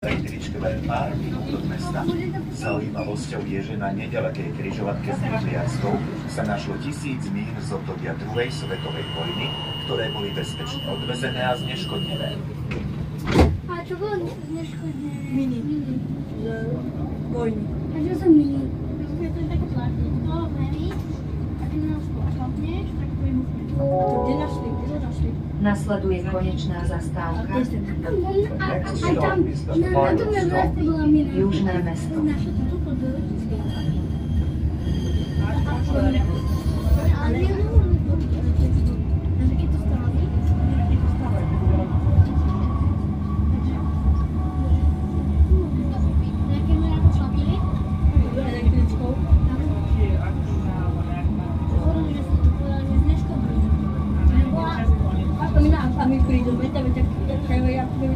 električke len pár minút od mesta. Zaujímavosťou je, že na nedalekej križovatke s Nitrianskou sa našlo 1000 mín z obdobia druhej svetovej vojny, ktoré boli bezpečne odvezené a zneškodnené. A čo bolo zneškodnené? Mini. Z vojny. A čo sú mini? Je to také tlačítko, verí, a keď nás pošlapneš, tak to vybuchne. To kde našli? Kde to našli? Nasleduje konečná zastávka. Aj tam, na tom meste bola mina. Južné mesto. Naše to tu podľa. Ale ja nemôžem to počítať. Takže keď to stáli, nejaké mi na to šlapili? Električkou. Hovorili, že sa to povedali, že zneškodili. A my prídeme, tam je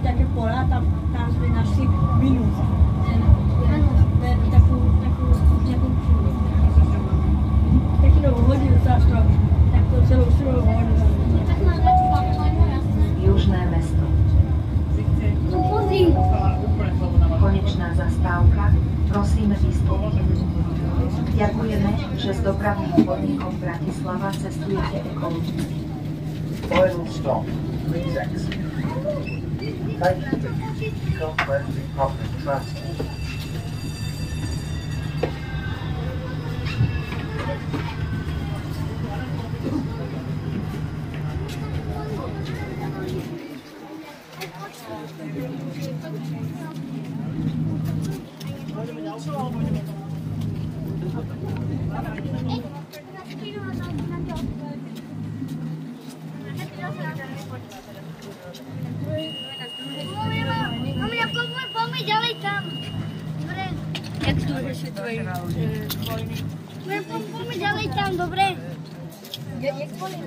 také pola, tam sme našli minu. Áno. Takú novú hodinu sa strop. Takto celú hodinu. Tak má dať šlapať, jasné. Južné mesto. No pozri. Konečná zastávka. Prosíme vystúpiť. Ďakujeme, že s dopravným podnikom Bratislava cestujete ekologicky. Final stop, please exit. Thank you for using comprehensive public transport. Mami, poďme ďalej tam. Dobre. Jak tu ešte tvoje vojny? Poďme ďalej tam, dobre? Jak boli